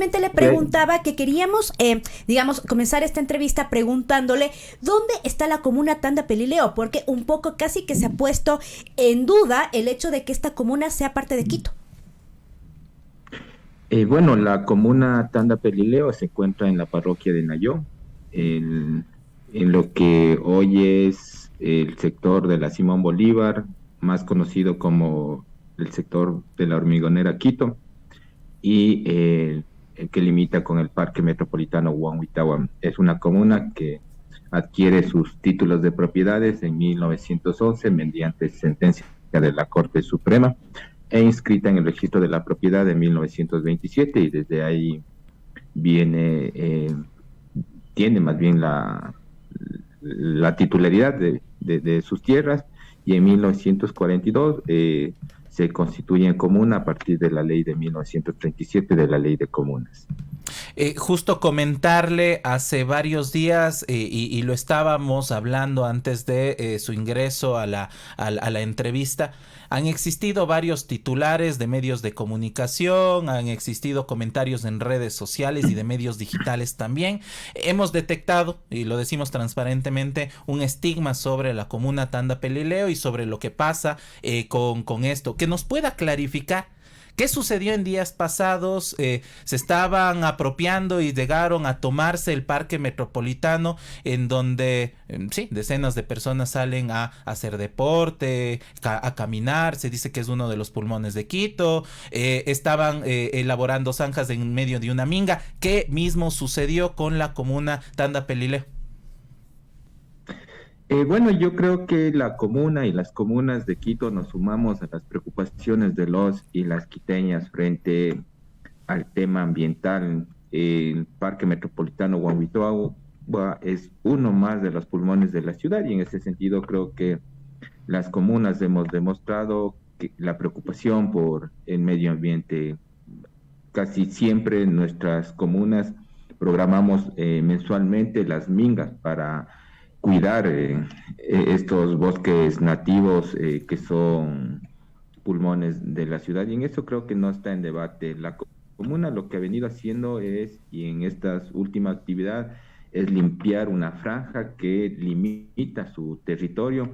justamente le preguntaba que queríamos, digamos, comenzar esta entrevista preguntándole dónde está la comuna Tanda Pelileo, porque un poco casi que se ha puesto en duda el hecho de que esta comuna sea parte de Quito. Bueno, la comuna Tanda Pelileo se encuentra en la parroquia de Nayó, en lo que hoy es el sector de la Simón Bolívar, más conocido como el sector de la Hormigonera Quito, y el que limita con el Parque Metropolitano Huanhuitawan. Es una comuna que adquiere sus títulos de propiedades en 1911 mediante sentencia de la Corte Suprema e inscrita en el registro de la propiedad de 1927, y desde ahí viene, tiene más bien la titularidad de sus tierras, y en 1942 se constituye en comuna a partir de la ley de 1937 de la ley de comunas. Justo comentarle, hace varios días, y lo estábamos hablando antes de su ingreso a la entrevista, han existido varios titulares de medios de comunicación, han existido comentarios en redes sociales y de medios digitales también. Hemos detectado, y lo decimos transparentemente, un estigma sobre la comuna Tanda Pelileo y sobre lo que pasa con esto. Que nos pueda clarificar ¿qué sucedió en días pasados? Se estaban apropiando y llegaron a tomarse el parque metropolitano, en donde sí, decenas de personas salen a hacer deporte, a caminar. Se dice que es uno de los pulmones de Quito. Estaban elaborando zanjas en medio de una minga. ¿Qué mismo sucedió con la comuna Tanda Pelileo? Bueno, yo creo que la comuna y las comunas de Quito nos sumamos a las preocupaciones de los y las quiteñas frente al tema ambiental. El Parque Metropolitano Huanhuitua es uno más de los pulmones de la ciudad, y en ese sentido creo que las comunas hemos demostrado que la preocupación por el medio ambiente. Casi siempre en nuestras comunas programamos mensualmente las mingas para cuidar estos bosques nativos que son pulmones de la ciudad, y en eso creo que no está en debate. La comuna lo que ha venido haciendo es, y en esta última actividad, es limpiar una franja que limita su territorio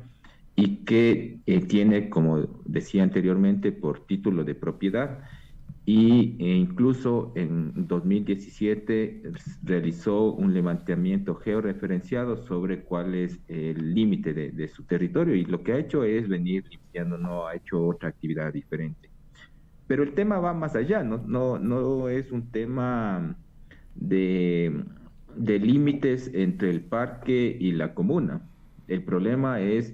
y que tiene, como decía anteriormente, por título de propiedad, e incluso en 2017 realizó un levantamiento georreferenciado sobre cuál es el límite de su territorio, y lo que ha hecho es venir limpiando, no ha hecho otra actividad diferente. Pero el tema va más allá, no es un tema de límites entre el parque y la comuna. El problema es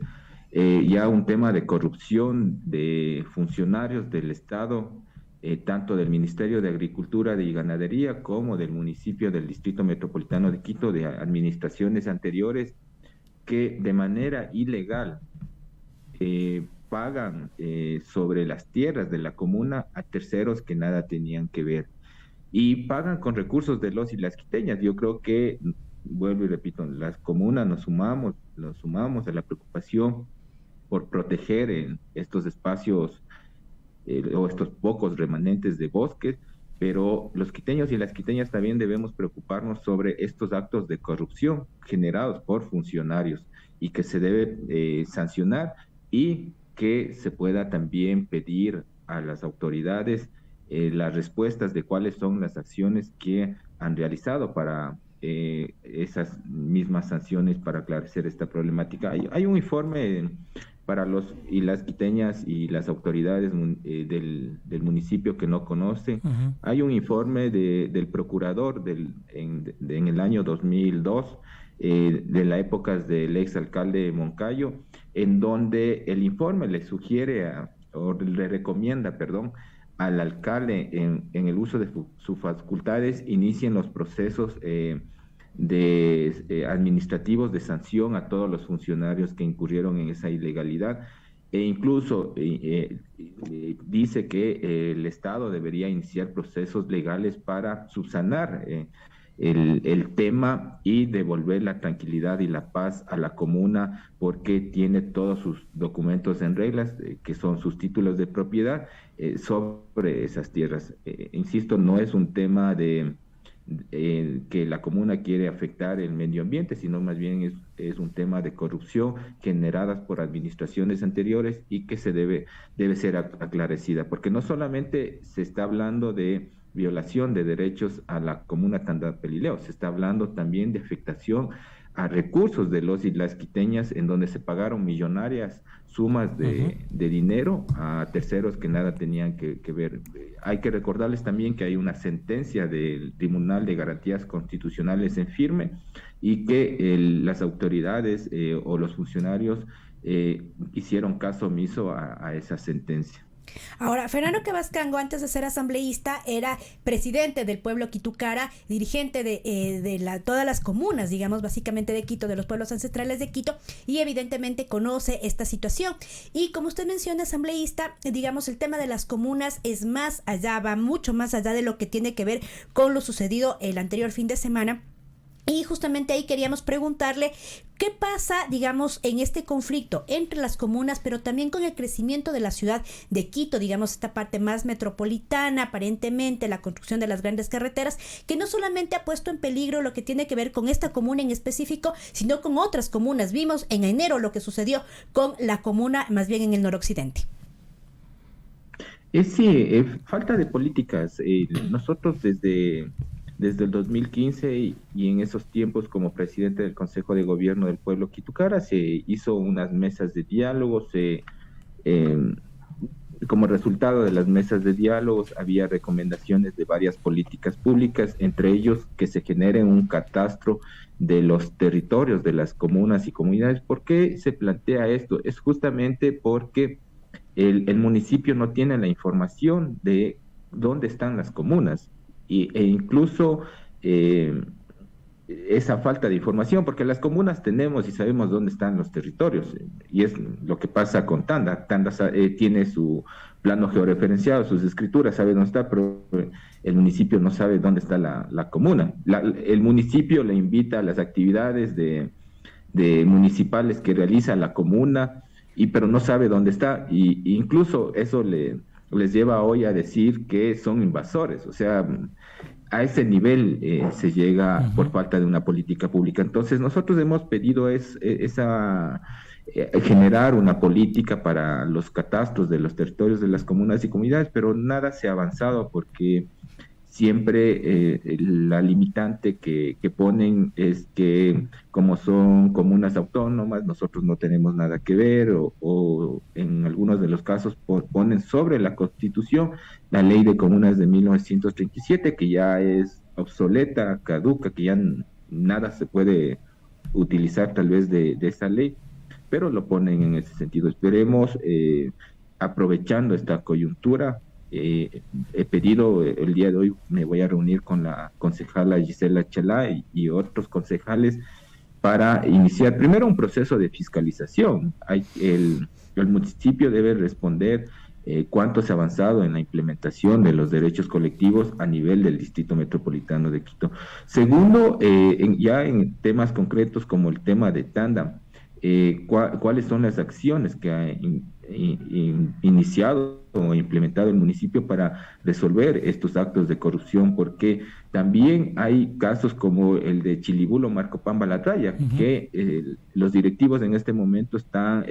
ya un tema de corrupción de funcionarios del Estado, tanto del Ministerio de Agricultura y Ganadería como del municipio del Distrito Metropolitano de Quito, de administraciones anteriores, que de manera ilegal pagan sobre las tierras de la comuna a terceros que nada tenían que ver, y pagan con recursos de los y las quiteñas. Yo creo que, vuelvo y repito, las comunas nos sumamos a la preocupación por proteger estos espacios o estos pocos remanentes de bosques, pero los quiteños y las quiteñas también debemos preocuparnos sobre estos actos de corrupción generados por funcionarios, y que se debe sancionar, y que se pueda también pedir a las autoridades las respuestas de cuáles son las acciones que han realizado para esas mismas sanciones para aclarecer esta problemática. Hay un informe para los y las quiteñas y las autoridades del municipio que no conocen. Uh-huh. Hay un informe del procurador en el año 2002, de la época del exalcalde Moncayo, en donde el informe le sugiere o le recomienda, perdón, al alcalde en el uso de sus facultades inicien los procesos administrativos de sanción a todos los funcionarios que incurrieron en esa ilegalidad, e incluso dice que el Estado debería iniciar procesos legales para subsanar el tema y devolver la tranquilidad y la paz a la comuna porque tiene todos sus documentos en reglas, que son sus títulos de propiedad sobre esas tierras. Insisto, no es un tema de que la comuna quiere afectar el medio ambiente, sino más bien es un tema de corrupción generadas por administraciones anteriores y que debe ser aclarecida, porque no solamente se está hablando de violación de derechos a la comuna Tandapelileo, se está hablando también de afectación a recursos de los y las quiteñas, en donde se pagaron millonarias sumas de dinero a terceros que nada tenían que ver. Hay que recordarles también que hay una sentencia del Tribunal de Garantías Constitucionales en firme y que las autoridades o los funcionarios hicieron caso omiso a esa sentencia. Ahora, Fernando Cabascango, antes de ser asambleísta, era presidente del pueblo Quitucara, dirigente de todas las comunas, digamos, básicamente de Quito, de los pueblos ancestrales de Quito, y evidentemente conoce esta situación. Y como usted menciona, asambleísta, digamos, el tema de las comunas es más allá, va mucho más allá de lo que tiene que ver con lo sucedido el anterior fin de semana. Y justamente ahí queríamos preguntarle qué pasa, digamos, en este conflicto entre las comunas, pero también con el crecimiento de la ciudad de Quito, digamos, esta parte más metropolitana, aparentemente la construcción de las grandes carreteras, que no solamente ha puesto en peligro lo que tiene que ver con esta comuna en específico, sino con otras comunas. Vimos en enero lo que sucedió con la comuna, más bien en el noroccidente. Sí, falta de políticas. Nosotros desde el 2015 y en esos tiempos como presidente del Consejo de Gobierno del Pueblo Quitucara se hizo unas mesas de diálogo, como resultado de las mesas de diálogos había recomendaciones de varias políticas públicas, entre ellos que se genere un catastro de los territorios de las comunas y comunidades. ¿Por qué se plantea esto? Es justamente porque el municipio no tiene la información de dónde están las comunas. E incluso esa falta de información, porque las comunas tenemos y sabemos dónde están los territorios, y es lo que pasa con Tanda. Tanda tiene su plano georreferenciado, sus escrituras, sabe dónde está, pero el municipio no sabe dónde está la comuna. El municipio le invita a las actividades de municipales que realiza la comuna, pero no sabe dónde está, y incluso eso les lleva hoy a decir que son invasores. O sea, a ese nivel se llega por falta de una política pública. Entonces nosotros hemos pedido generar una política para los catastros de los territorios de las comunas y comunidades, pero nada se ha avanzado porque siempre la limitante que ponen es que como son comunas autónomas, nosotros no tenemos nada que ver, o en algunos de los casos ponen sobre la Constitución la ley de comunas de 1937, que ya es obsoleta, caduca, que ya nada se puede utilizar tal vez de esa ley, pero lo ponen en ese sentido. Esperemos, aprovechando esta coyuntura, he pedido el día de hoy, me voy a reunir con la concejala Gisela Chelá y otros concejales para iniciar primero un proceso de fiscalización. El municipio debe responder cuánto se ha avanzado en la implementación de los derechos colectivos a nivel del Distrito Metropolitano de Quito. Segundo, ya en temas concretos como el tema de Tanda, cuáles son las acciones que ha iniciado o implementado el municipio para resolver estos actos de corrupción, porque también hay casos como el de Chilibulo, Marco Pamba La Raya, que los directivos en este momento están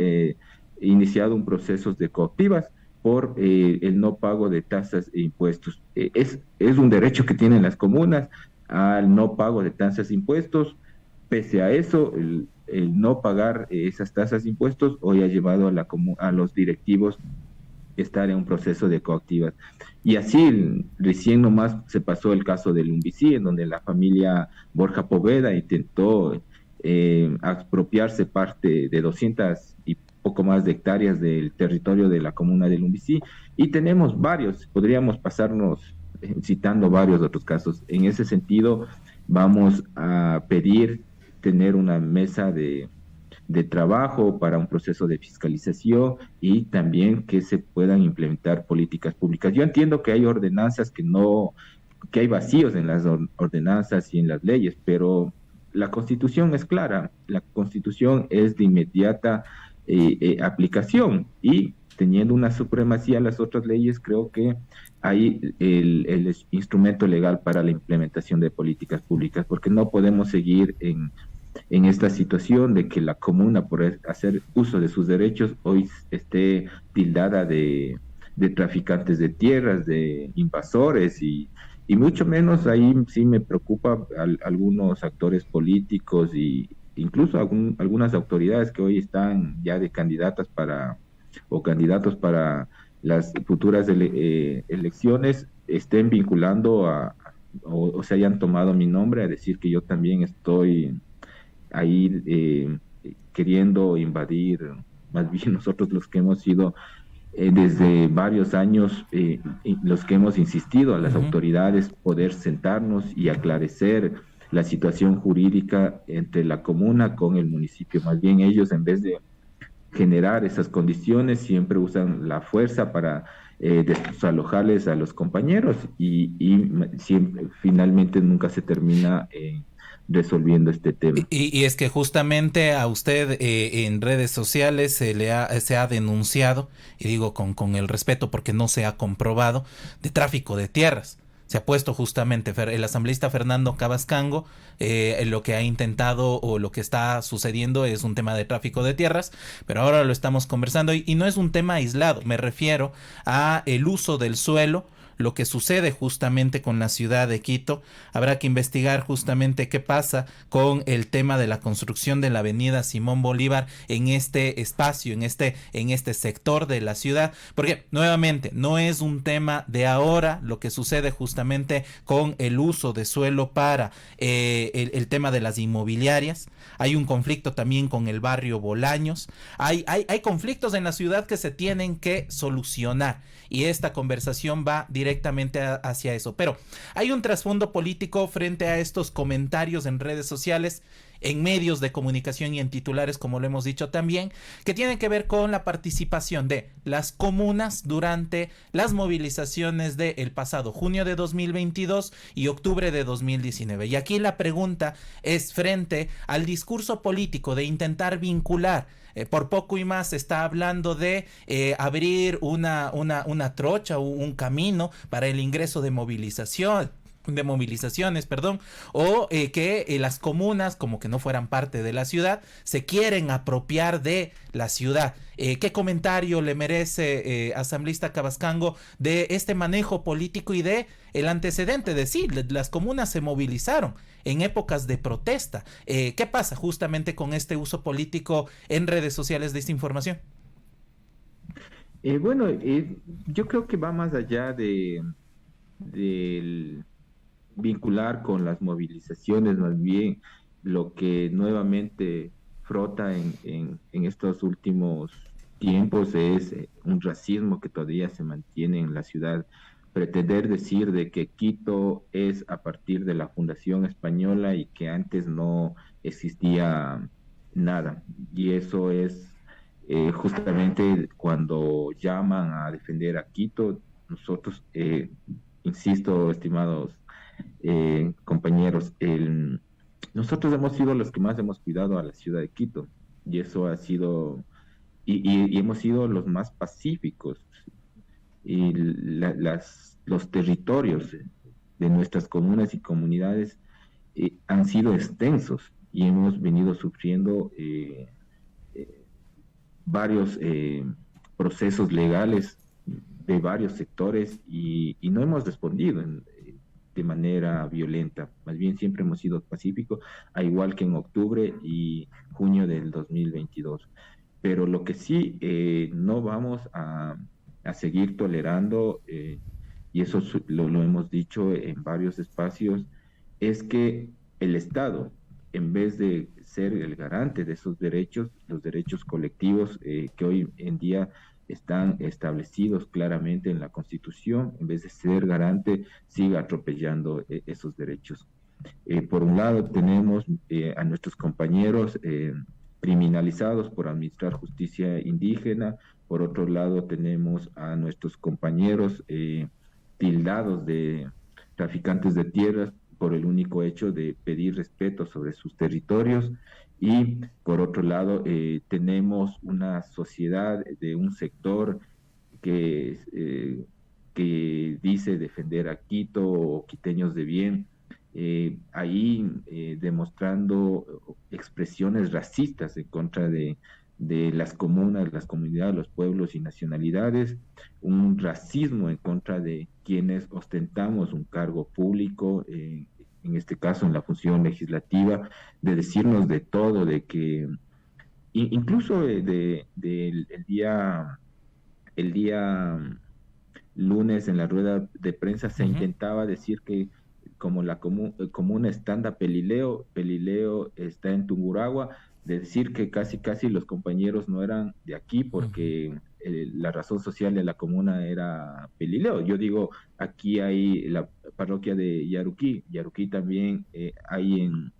iniciado un proceso de coactivas por el no pago de tasas e impuestos. Es un derecho que tienen las comunas al no pago de tasas e impuestos. Pese a eso, el no pagar esas tasas de impuestos hoy ha llevado a los directivos a estar en un proceso de coactivas. Y así, recién nomás se pasó el caso del Lumbicí, en donde la familia Borja Poveda intentó expropiarse parte de 200 y poco más de hectáreas del territorio de la comuna de Lumbicí, y tenemos varios, podríamos pasarnos citando varios otros casos. En ese sentido, vamos a pedir tener una mesa de trabajo para un proceso de fiscalización y también que se puedan implementar políticas públicas. Yo entiendo que hay ordenanzas que no que hay vacíos en las ordenanzas y en las leyes, pero la Constitución es clara, la Constitución es de inmediata aplicación, y teniendo una supremacía a las otras leyes, creo que hay el instrumento legal para la implementación de políticas públicas, porque no podemos seguir en esta situación de que la comuna, por hacer uso de sus derechos, hoy esté tildada de traficantes de tierras, de invasores, y mucho menos ahí sí me preocupa algunos actores políticos y incluso algunas autoridades que hoy están ya de candidatas o candidatos para las futuras elecciones, estén vinculando o se hayan tomado mi nombre a decir que yo también estoy ahí queriendo invadir, más bien nosotros los que hemos sido desde varios años, los que hemos insistido a las autoridades poder sentarnos y aclarecer la situación jurídica entre la comuna con el municipio. Más bien ellos, en vez de generar esas condiciones, siempre usan la fuerza para desalojarles a los compañeros y siempre, finalmente nunca se termina resolviendo este tema. Y es que justamente a usted en redes sociales se ha denunciado, y digo con el respeto porque no se ha comprobado, de tráfico de tierras. Se ha puesto justamente el asambleísta Fernando Cabascango, lo que ha intentado o lo que está sucediendo es un tema de tráfico de tierras, pero ahora lo estamos conversando y no es un tema aislado, me refiero a el uso del suelo, lo que sucede justamente con la ciudad de Quito. Habrá que investigar justamente qué pasa con el tema de la construcción de la avenida Simón Bolívar en este espacio, en este sector de la ciudad, porque nuevamente no es un tema de ahora lo que sucede justamente con el uso de suelo para el tema de las inmobiliarias. Hay un conflicto también con el barrio Bolaños. Hay conflictos en la ciudad que se tienen que solucionar y esta conversación va directamente hacia eso. Pero hay un trasfondo político frente a estos comentarios en redes sociales, en medios de comunicación y en titulares, como lo hemos dicho también, que tienen que ver con la participación de las comunas durante las movilizaciones del pasado junio de 2022 y octubre de 2019. Y aquí la pregunta es frente al discurso político de intentar vincular, por poco y más se está hablando de abrir una trocha o un camino para el ingreso de movilizaciones, o que las comunas, como que no fueran parte de la ciudad, se quieren apropiar de la ciudad. ¿Qué comentario le merece, asambleísta Cabascango, de este manejo político y de el antecedente de sí, las comunas se movilizaron en épocas de protesta? ¿Qué pasa justamente con este uso político en redes sociales de esta información? Bueno, yo creo que va más allá del vincular con las movilizaciones. Más bien lo que nuevamente frota en estos últimos tiempos es un racismo que todavía se mantiene en la ciudad. Pretender decir de que Quito es a partir de la fundación española y que antes no existía nada, y eso es justamente cuando llaman a defender a Quito. Nosotros, insisto, estimados compañeros, nosotros hemos sido los que más hemos cuidado a la ciudad de Quito, y eso ha sido, y hemos sido los más pacíficos, y los territorios de nuestras comunas y comunidades han sido extensos, y hemos venido sufriendo varios procesos legales de varios sectores, y no hemos respondido de manera violenta. Más bien siempre hemos sido pacíficos, al igual que en octubre y junio del 2022. Pero lo que sí no vamos a seguir tolerando, y eso lo hemos dicho en varios espacios, es que el Estado, en vez de ser el garante de esos derechos, los derechos colectivos que hoy en día están establecidos claramente en la Constitución, en vez de ser garante, siga atropellando esos derechos. Por un lado tenemos a nuestros compañeros criminalizados por administrar justicia indígena. Por otro lado tenemos a nuestros compañeros tildados de traficantes de tierras por el único hecho de pedir respeto sobre sus territorios. Y por otro lado, tenemos una sociedad de un sector que dice defender a Quito o quiteños de bien, ahí demostrando expresiones racistas en contra de las comunas, las comunidades, los pueblos y nacionalidades, un racismo en contra de quienes ostentamos un cargo público, en este caso en la función legislativa, de decirnos de todo, de que incluso el día lunes en la rueda de prensa se intentaba decir que como la comuna está en Pelileo está en Tungurahua, de decir que casi los compañeros no eran de aquí porque la razón social de la comuna era Pelileo. Yo digo, aquí hay la parroquia de Yaruquí también hay en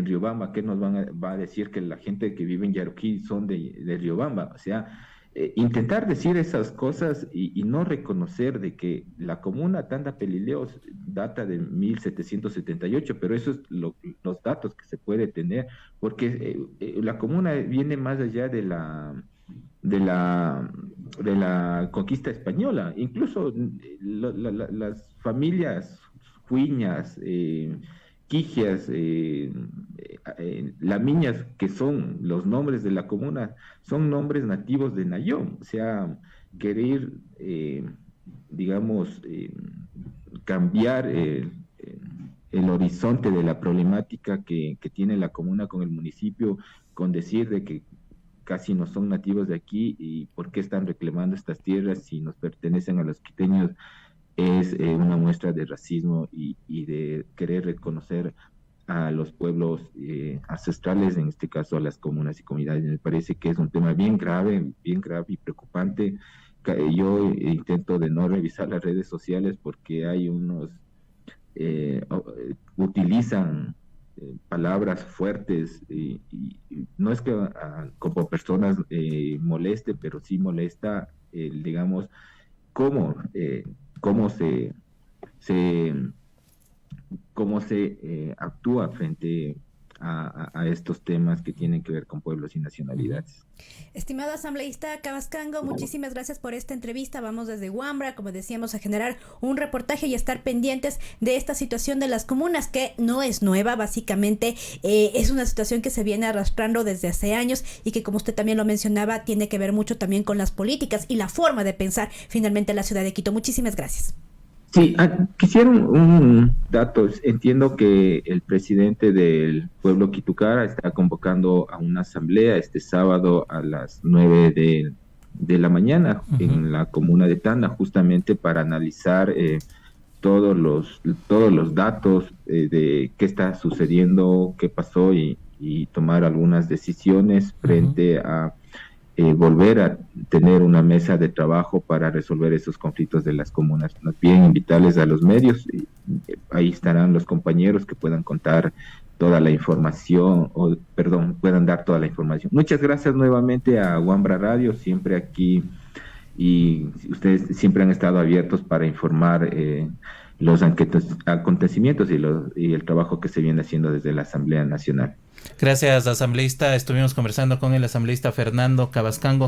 Riobamba. ¿Qué nos va a decir que la gente que vive en Yaruquí son de Riobamba? O sea, intentar decir esas cosas y no reconocer de que la comuna Tanda Pelileo data de 1778, pero eso es los datos que se puede tener, porque la comuna viene más allá de la conquista española. Incluso las familias Huiñas, Quijias, Lamiñas, que son los nombres de la comuna, son nombres nativos de Nayón. O sea, querer, cambiar el horizonte de la problemática que tiene la comuna con el municipio, con decir de que casi no son nativos de aquí y por qué están reclamando estas tierras si nos pertenecen a los quiteños, es una muestra de racismo y de querer reconocer a los pueblos ancestrales, en este caso a las comunas y comunidades. Me parece que es un tema bien grave y preocupante. Yo intento de no revisar las redes sociales porque hay unos utilizan palabras fuertes y no es que como personas moleste, pero sí molesta, digamos, cómo se actúa frente a estos temas que tienen que ver con pueblos y nacionalidades. Estimado asambleísta Cabascango, muchísimas gracias por esta entrevista. Vamos desde Huambra, como decíamos, a generar un reportaje y estar pendientes de esta situación de las comunas, que no es nueva, básicamente es una situación que se viene arrastrando desde hace años y que, como usted también lo mencionaba, tiene que ver mucho también con las políticas y la forma de pensar finalmente la ciudad de Quito. Muchísimas gracias. Sí, quisiera un dato. Entiendo que el presidente del pueblo Quitucara está convocando a una asamblea este sábado a las 9 de la mañana en la comuna de Tanda, justamente para analizar todos los datos de qué está sucediendo, qué pasó y tomar algunas decisiones frente a volver a tener una mesa de trabajo para resolver esos conflictos de las comunas. Nos piden invitarles a los medios, y ahí estarán los compañeros que puedan contar toda la información, puedan dar toda la información. Muchas gracias nuevamente a Huambra Radio, siempre aquí, y ustedes siempre han estado abiertos para informar los acontecimientos y el trabajo que se viene haciendo desde la Asamblea Nacional. Gracias, asambleísta. Estuvimos conversando con el asambleísta Fernando Cabascango.